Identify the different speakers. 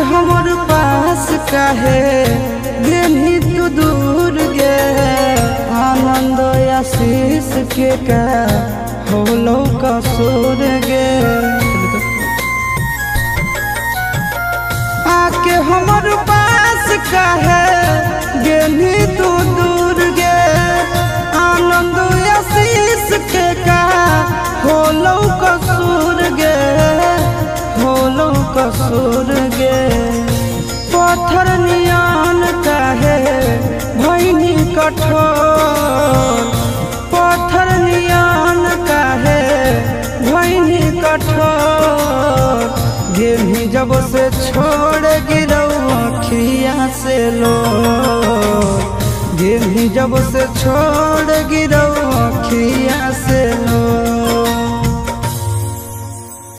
Speaker 1: हमर पास काहे गेली तू दूर गे। आनंद आशीष के का होलो कसूर गे। आके हमर पास काहे गेली तू दूर गे। आनंद आशीष के का होलो कसूर गे, होलो कसूर गे। पत्थर नियन काहे भैनी कठोर। पत्थर नियन काहे भैनी कठोर। गेली जब से छोड़ गिरौ अखिया से लो। गेली जब से छोड़ गिरौ अखिया से लो।